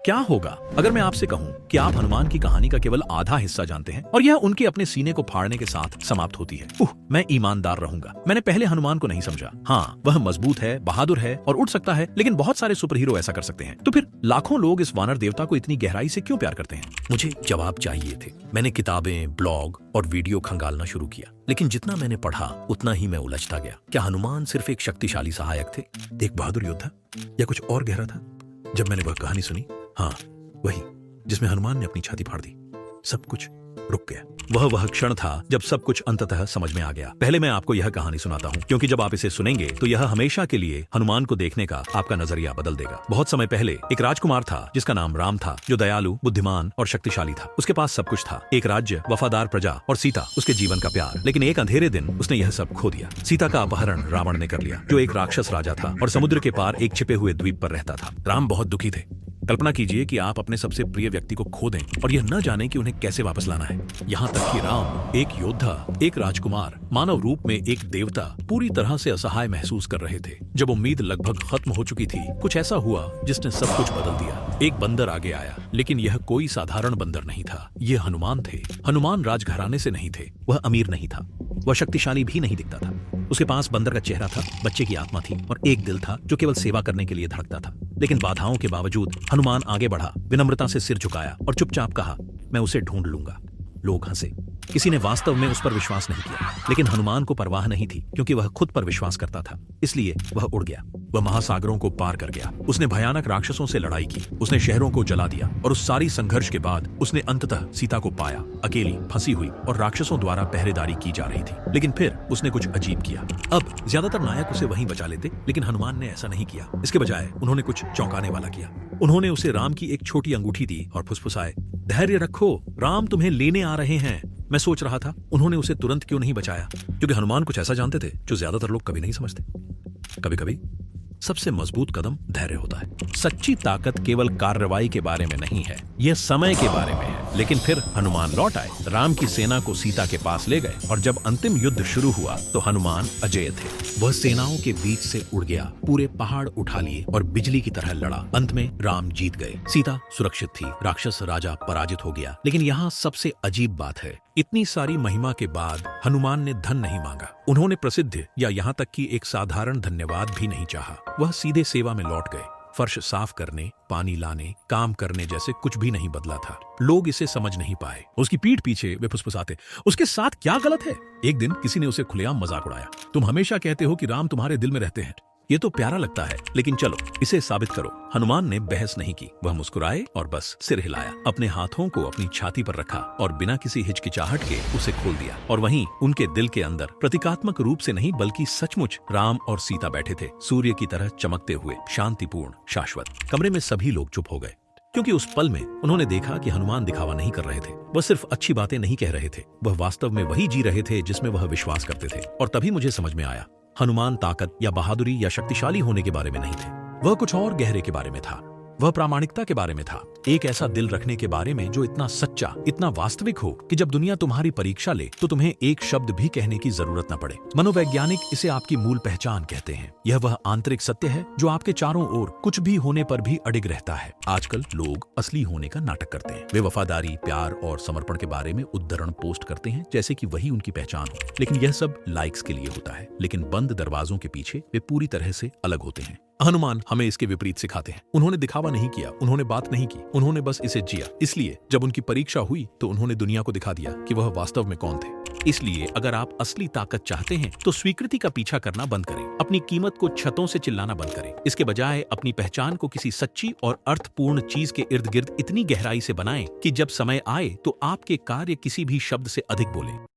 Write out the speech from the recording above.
क्या होगा अगर मैं आपसे कहूं कि आप हनुमान की कहानी का केवल आधा हिस्सा जानते हैं और यह उनके अपने सीने को फाड़ने के साथ समाप्त होती है। मैं ईमानदार रहूंगा। मैंने पहले हनुमान को नहीं समझा। हाँ, वह मजबूत है, बहादुर है और उड़ सकता है, लेकिन बहुत सारे सुपर हीरो ऐसा कर सकते हैं। तो फिर लाखों लोग इस वानर देवता को इतनी गहराई से क्यों प्यार करते हैं? मुझे जवाब चाहिए थे। मैंने किताबें, ब्लॉग और वीडियो खंगालना शुरू किया, लेकिन जितना मैंने पढ़ा उतना ही मैं उलझता गया। क्या हनुमान सिर्फ एक शक्तिशाली सहायक थे, एक बहादुर योद्धा, या कुछ और गहरा था? जब मैंने वह कहानी सुनी, हाँ वही जिसमें हनुमान ने अपनी छाती फाड़ दी, सब कुछ रुक गया। वह क्षण था जब सब कुछ अंततः समझ में आ गया। पहले मैं आपको यह कहानी सुनाता हूँ, क्योंकि जब आप इसे सुनेंगे तो यह हमेशा के लिए हनुमान को देखने का आपका नजरिया बदल देगा। बहुत समय पहले एक राजकुमार था जिसका नाम राम था, जो दयालु, बुद्धिमान और शक्तिशाली था। उसके पास सब कुछ था, एक राज्य, वफादार प्रजा और सीता, उसके जीवन का प्यार। लेकिन एक अंधेरे दिन उसने यह सब खो दिया। सीता का अपहरण रावण ने कर लिया, जो एक राक्षस राजा था और समुद्र के पार एक छिपे हुए द्वीप पर रहता था। राम बहुत दुखी थे। कल्पना कीजिए कि आप अपने सबसे प्रिय व्यक्ति को खो दें और यह न जाने कि उन्हें कैसे वापस लाना है। यहाँ तक कि राम, एक योद्धा, एक राजकुमार, मानव रूप में एक देवता, पूरी तरह से असहाय महसूस कर रहे थे। जब उम्मीद लगभग खत्म हो चुकी थी, कुछ ऐसा हुआ जिसने सब कुछ बदल दिया। एक बंदर आगे आया, लेकिन यह कोई साधारण बंदर नहीं था। यह हनुमान थे। हनुमान राजघराने से नहीं थे, वह अमीर नहीं था, वह शक्तिशाली भी नहीं दिखता था। उसके पास बंदर का चेहरा था, बच्चे की आत्मा थी और एक दिल था जो केवल सेवा करने के लिए धड़कता था। लेकिन बाधाओं के बावजूद हनुमान आगे बढ़ा, विनम्रता से सिर झुकाया और चुपचाप कहा, मैं उसे ढूंढ लूंगा। लोग हंसे। किसी ने वास्तव में उस पर विश्वास नहीं किया, लेकिन हनुमान को परवाह नहीं थी, क्योंकि वह खुद पर विश्वास करता था। इसलिए वह उड़ गया। वह महासागरों को पार कर गया। उसने भयानक राक्षसों से लड़ाई की, उसने शहरों को जला दिया और उस सारी संघर्ष के बाद उसने अंततः सीता को पाया, अकेली, फंसी हुई और राक्षसों द्वारा पहरेदारी की जा रही थी। लेकिन फिर उसने कुछ अजीब किया। अब ज्यादातर नायक उसे वहीं बचा लेते, लेकिन हनुमान ने ऐसा नहीं किया। इसके बजाय उन्होंने कुछ चौंकाने वाला किया। उन्होंने उसे राम की एक छोटी अंगूठी दी और फुसफुसाए, धैर्य रखो, राम तुम्हें लेने आ रहे हैं। मैं सोच रहा था, उन्होंने उसे तुरंत क्यों नहीं बचाया? क्योंकि हनुमान कुछ ऐसा जानते थे जो ज्यादातर लोग कभी नहीं समझते। कभी कभी सबसे मजबूत कदम धैर्य होता है। सच्ची ताकत केवल कार्रवाई के बारे में नहीं है, यह समय के बारे में है। लेकिन फिर हनुमान लौट आए, राम की सेना को सीता के पास ले गए और जब अंतिम युद्ध शुरू हुआ तो हनुमान अजेय थे। वह सेनाओं के बीच से उड़ गया, पूरे पहाड़ उठा लिए और बिजली की तरह लड़ा। अंत में राम जीत गए, सीता सुरक्षित थी, राक्षस राजा पराजित हो गया। लेकिन यहाँ सबसे अजीब बात है, इतनी सारी महिमा के बाद हनुमान ने धन नहीं मांगा। उन्होंने प्रसिद्ध या यहाँ तक कि एक साधारण धन्यवाद भी नहीं चाहा। वह सीधे सेवा में लौट गए। फर्श साफ करने, पानी लाने, काम करने जैसे कुछ भी नहीं बदला था। लोग इसे समझ नहीं पाए। उसकी पीठ पीछे वे फुसफुसाते, उसके साथ क्या गलत है? एक दिन किसी ने उसे खुलेआम मजाक उड़ाया, तुम हमेशा कहते हो कि राम तुम्हारे दिल में रहते हैं। ये तो प्यारा लगता है, लेकिन चलो इसे साबित करो। हनुमान ने बहस नहीं की, वह मुस्कुराए और बस सिर हिलाया, अपने हाथों को अपनी छाती पर रखा और बिना किसी हिचकिचाहट के उसे खोल दिया। और वहीं उनके दिल के अंदर प्रतीकात्मक रूप से नहीं बल्कि सचमुच राम और सीता बैठे थे, सूर्य की तरह चमकते हुए, शांतिपूर्ण, शाश्वत। कमरे में सभी लोग चुप हो गए, क्योंकि उस पल में उन्होंने देखा कि हनुमान दिखावा नहीं कर रहे थे। वह सिर्फ अच्छी बातें नहीं कह रहे थे, वह वास्तव में वही जी रहे थे जिसमें वह विश्वास करते थे। और तभी मुझे समझ में आया, हनुमान ताकत या बहादुरी या शक्तिशाली होने के बारे में नहीं थे, वह कुछ और गहरे के बारे में था। वह प्रामाणिकता के बारे में था, एक ऐसा दिल रखने के बारे में जो इतना सच्चा, इतना वास्तविक हो कि जब दुनिया तुम्हारी परीक्षा ले तो तुम्हें एक शब्द भी कहने की जरूरत न पड़े। मनोवैज्ञानिक इसे आपकी मूल पहचान कहते हैं। यह वह आंतरिक सत्य है जो आपके चारों ओर कुछ भी होने पर भी अडिग रहता है। आजकल लोग असली होने का नाटक करते हैं। वे वफादारी, प्यार और समर्पण के बारे में उद्धरण पोस्ट करते हैं जैसे कि वही उनकी पहचान हो। लेकिन यह सब लाइक्स के लिए होता है। लेकिन बंद दरवाजों के पीछे वे पूरी तरह से अलग होते हैं। हनुमान हमें इसके विपरीत सिखाते हैं। उन्होंने दिखावा नहीं किया, उन्होंने बात नहीं की, उन्होंने बस इसे जिया। इसलिए जब उनकी परीक्षा हुई तो उन्होंने दुनिया को दिखा दिया कि वह वास्तव में कौन थे। इसलिए अगर आप असली ताकत चाहते हैं तो स्वीकृति का पीछा करना बंद करें, अपनी कीमत को छतों से चिल्लाना बंद करें। इसके बजाय अपनी पहचान को किसी सच्ची और अर्थपूर्ण चीज के इर्द गिर्द इतनी गहराई से बनाएं कि जब समय आए तो आपके कार्य किसी भी शब्द से अधिक बोले।